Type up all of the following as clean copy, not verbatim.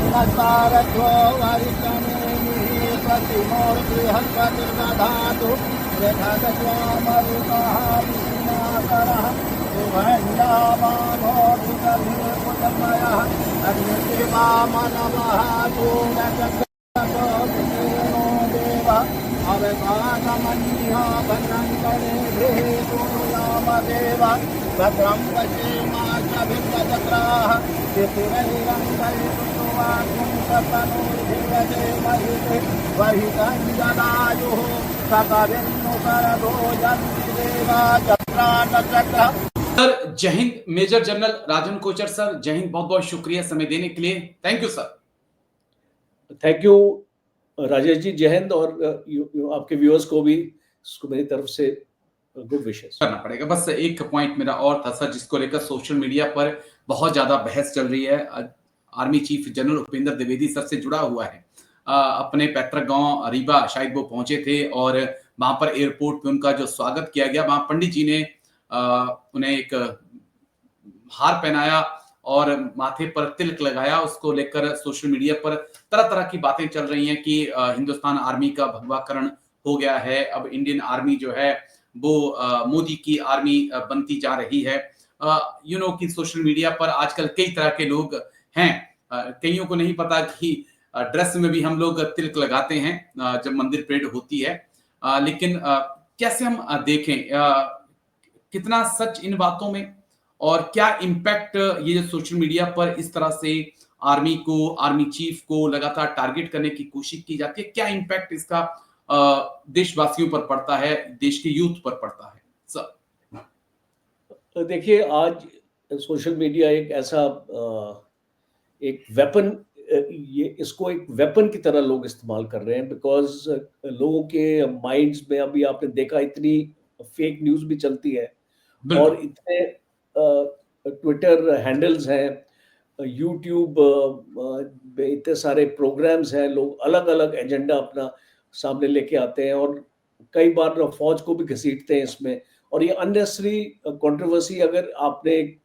नस्तारध्वो वरिष्ठनेमिः प्रतिमूर्तिहस्पतिर्दधातु यथागत्वामरुतः विष्णाकरः सुभञ्जामानोऽधिकभिर्कुटमयः अग्निशिवामनवः सूरचक्रतो विष्णो देवः अवकाशमन्यः भद्रं करेभिः कुरुयामदेव भद्रं पश्येमाशभिर्गजत्राः स्थितिरैरङ्गैर्वाकुं सपनोर्भिरजे महिते वहितं जनायुः सकविन्नु सरदो जन्ति देवा जत्राटचक्रः। सर जय हिंद। Major general Rajan Kochar sir, जय हिंद। बहुत बहुत शुक्रिया समय देने के लिए। Thank you sir. Thank you Rajesh ji, जय हिंद। और आपके व्यूअर्स को भी मेरी तरफ से गुड विशेस करना पड़ेगा। बस एक पॉइंट मेरा और था सर, जिसको लेकर सोशल मीडिया पर बहुत ज्यादा बहस चल रही है। Army chief general Upendra Dwivedi sir से जुड़ा हुआ है। अपने पैतृक गांव रीवा शायद वो पहुंचे थे और वहां पर एयरपोर्ट पे उनका जो स्वागत किया गया, वहां पंडित जी ने उन्हें एक हार पहनाया और माथे पर तिलक लगाया। उसको लेकर सोशल मीडिया पर तरह तरह की बातें चल रही हैं कि हिंदुस्तान आर्मी का भगवाकरण हो गया है। अब इंडियन आर्मी जो है वो मोदी की आर्मी बनती जा रही है। कि सोशल मीडिया पर आजकल कई तरह के लोग हैं। कईयों को नहीं पता कि ड्रेस में भी हम लोग तिलक लगाते हैं जब मंदिर परेड होती है। लेकिन कैसे हम देखें कितना सच इन बातों में, और क्या इम्पैक्ट ये जो सोशल मीडिया पर इस तरह से आर्मी को, आर्मी चीफ को लगातार टारगेट करने की कोशिश की जाती है, क्या इम्पैक्ट इसका देशवासियों पर पड़ता है, देश के यूथ पर पड़ता है सर? देखिए, आज सोशल मीडिया एक ऐसा एक वेपन, ये इसको एक वेपन की तरह लोग इस्तेमाल कर रहे हैं। बिकॉज लोगों के माइंड्स में अभी आपने देखा इतनी फेक न्यूज़ भी चलती है और इतने ट्विटर हैंडल्स हैं, यूट्यूब पे इतने सारे प्रोग्राम्स हैं, लोग अलग अलग एजेंडा अपना सामने लेके आते हैं और कई बार फौज को भी घसीटते हैं इसमें। और ये अननेसेसरी कंट्रोवर्सी, अगर आपने एक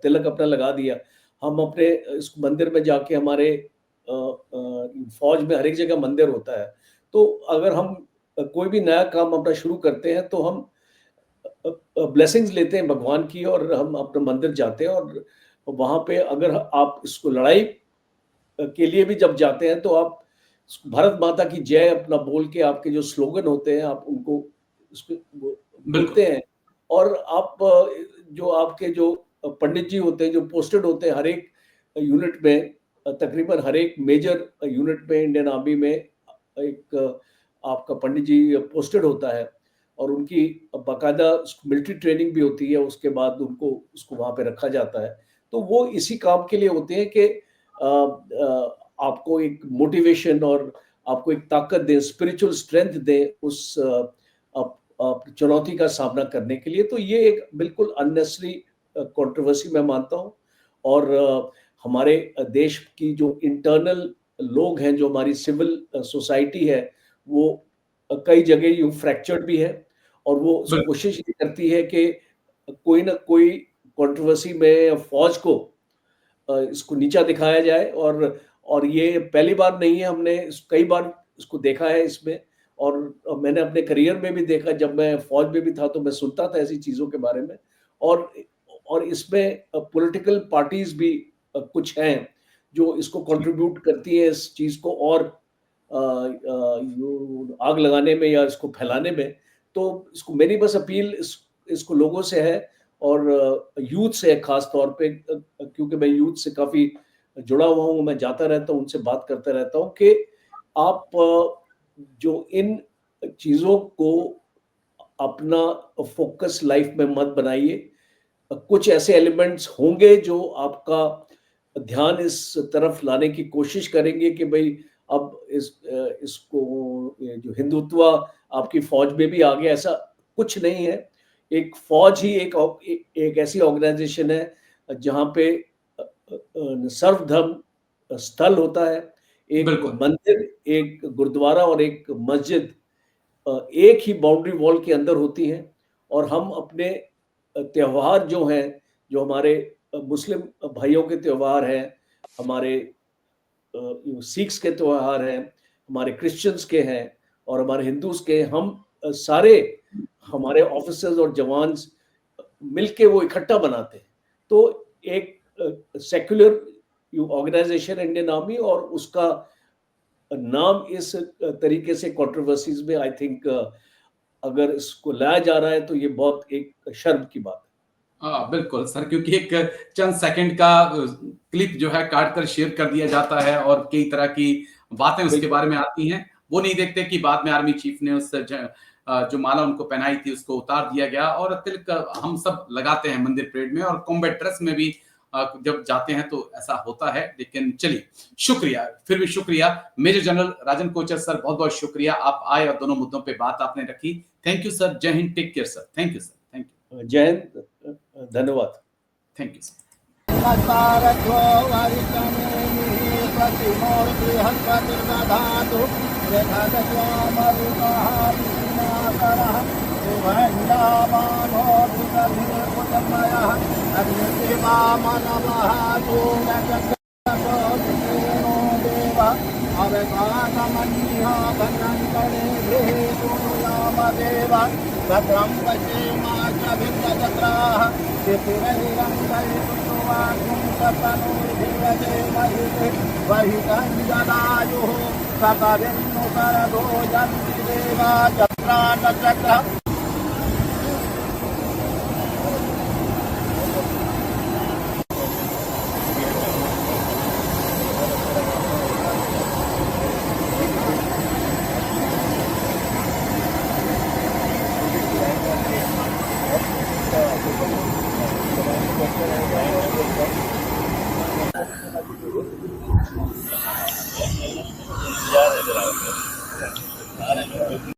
तिलक अपना लगा दिया, हम अपने इस मंदिर में जाके, हमारे फौज में हर एक जगह मंदिर होता है, तो अगर हम कोई भी नया काम अपना शुरू करते हैं तो हम ब्लेसिंग्स लेते हैं भगवान की और हम अपने मंदिर जाते हैं। और वहाँ पे अगर आप इसको लड़ाई के लिए भी जब जाते हैं तो आप भारत माता की जय अपना बोल के, आपके जो स्लोगन होते हैं आप उनको बोलते हैं। और आप जो आपके जो पंडित जी होते हैं, जो पोस्टेड होते हैं हर एक यूनिट में, तकरीबन हर एक मेजर यूनिट में इंडियन आर्मी में एक आपका पंडित जी पोस्टेड होता है और उनकी बाकायदा मिलिट्री ट्रेनिंग भी होती है। उसके बाद उनको उसको वहाँ पे रखा जाता है। तो वो इसी काम के लिए होते हैं कि आपको एक मोटिवेशन और आपको एक ताकत दें, स्पिरिचुअल स्ट्रेंथ दें उस चुनौती का सामना करने के लिए। तो ये एक बिल्कुल अननेसेसरी कंट्रोवर्सी मैं मानता हूँ। और हमारे देश की जो इंटरनल लोग हैं, जो हमारी सिविल सोसाइटी है, वो कई जगह यूँ फ्रैक्चर्ड भी है और वो कोशिश ये करती है कि कोई ना कोई कंट्रोवर्सी में फौज को इसको नीचा दिखाया जाए। और ये पहली बार नहीं है, हमने कई बार इसको देखा है इसमें। और मैंने अपने करियर में भी देखा, जब मैं फौज में भी था तो मैं सुनता था ऐसी चीज़ों के बारे में। और इसमें पॉलिटिकल पार्टीज भी कुछ हैं जो इसको कंट्रीब्यूट करती है इस चीज़ को और आग लगाने में या इसको फैलाने में। तो इसको मेरी बस अपील इसको लोगों से है और यूथ से है खास तौर पे, क्योंकि मैं यूथ से काफ़ी जुड़ा हुआ हूँ, मैं जाता रहता हूँ, उनसे बात करता रहता हूँ कि आप जो इन चीज़ों को अपना फोकस लाइफ में मत बनाइए। कुछ ऐसे एलिमेंट्स होंगे जो आपका ध्यान इस तरफ लाने की कोशिश करेंगे कि भाई अब इसको जो हिंदुत्व आपकी फौज में भी आ गया, ऐसा कुछ नहीं है। एक फौज ही एक ऐसी ऑर्गेनाइजेशन है जहाँ पे सर्वधर्म स्थल होता है। एक मंदिर, एक गुरुद्वारा और एक मस्जिद एक ही बाउंड्री वॉल के अंदर होती हैं। और हम अपने त्योहार जो हैं, जो हमारे मुस्लिम भाइयों के त्योहार हैं, हमारे सिख्स के त्योहार हैं, हमारे क्रिश्चियंस के हैं और हमारे हिंदूज के, हम सारे हमारे ऑफिसर्स और जवान मिलके वो इकट्ठा बनाते हैं। तो एक सेक्युलर ऑर्गेनाइजेशन इंडियन आर्मी और उसका नाम इस तरीके से कंट्रोवर्सीज में आई थिंक अगर इसको लाया जा रहा है तो ये बहुत एक शर्म की बात है। हाँ बिल्कुल सर, क्योंकि एक चंद सेकंड का क्लिप जो है काट कर शेयर कर दिया जाता है और कई तरह की बातें उसके बारे में आती हैं। वो नहीं देखते कि बाद में आर्मी चीफ ने उस जो माला उनको पहनाई थी उसको उतार दिया गया और तिलक हम सब लगाते हैं मंदिर परेड में और कॉम्बैट ड्रेस में भी जब जाते हैं तो ऐसा होता है। लेकिन चलिए, शुक्रिया, फिर भी शुक्रिया major general Rajan Kochar sir, बहुत बहुत शुक्रिया, आप आए और दोनों मुद्दों पे बात आपने रखी। थैंक यू सर, जय हिंद, take care sir, thank you sir, thank you, जय हिंद, धन्यवाद, थैंक यू सर। भद्रं पश्येमाक्षभिर्यजत्राः वहितञ्जलायुः सकविन्नु सरदो जन्ति देवा जत्रा नक्षत्रः।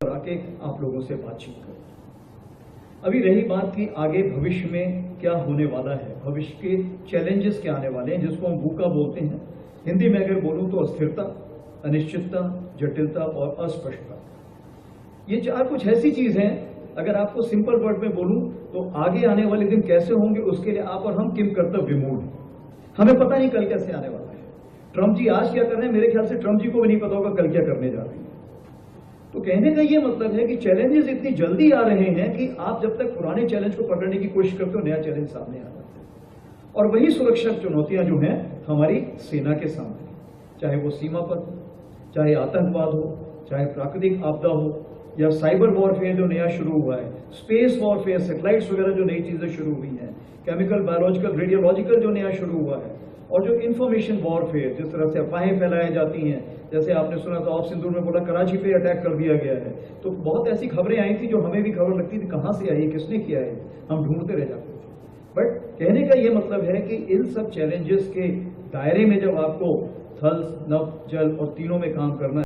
आके आप लोगों से बातचीत करें। अभी रही बात कि आगे भविष्य में क्या होने वाला है, भविष्य के चैलेंजेस क्या आने वाले हैं, जिसको हम VUCA बोलते हैं। हिंदी में अगर बोलूं तो अस्थिरता, अनिश्चितता, जटिलता और अस्पष्टता। ये चार कुछ ऐसी चीज हैं, अगर आपको सिंपल वर्ड में बोलूं तो आगे आने वाले दिन कैसे होंगे उसके लिए आप और हम किम कर्तव्य विमूढ़ हैं। हमें पता नहीं कल कैसे आने वाला है। ट्रम्प जी आज क्या कर रहे हैं, मेरे ख्याल से ट्रम्प जी को भी नहीं पता होगा कल क्या करने जा रहे हैं। तो कहने का ये मतलब है कि चैलेंजेस इतनी जल्दी आ रहे हैं कि आप जब तक पुराने चैलेंज को पकड़ने की कोशिश करते हो, नया चैलेंज सामने आ जाता है। और वही सुरक्षा चुनौतियां जो हैं हमारी सेना के सामने, चाहे वो सीमा पर, चाहे आतंकवाद हो, चाहे प्राकृतिक आपदा हो, या साइबर वॉरफेयर जो नया शुरू हुआ है, स्पेस वॉरफेयर, सैटेलाइट्स वगैरह जो नई चीजें शुरू हुई हैं, केमिकल, बायोलॉजिकल, रेडियोलॉजिकल जो नया शुरू हुआ है, और जो इंफॉर्मेशन वॉरफेयर, जिस तरह से अफवाहें फैलाई जाती हैं, जैसे आपने सुना था ऑफ सिंदूर में बोला कराची पे अटैक कर दिया गया है, तो बहुत ऐसी खबरें आई थी जो हमें भी खबर लगती थी कहां से आई, किसने किया है, हम ढूंढते रह जाते थे। बट कहने का ये मतलब है कि इन सब चैलेंजेस के दायरे में जब आपको थल, नभ, जल और तीनों में काम करना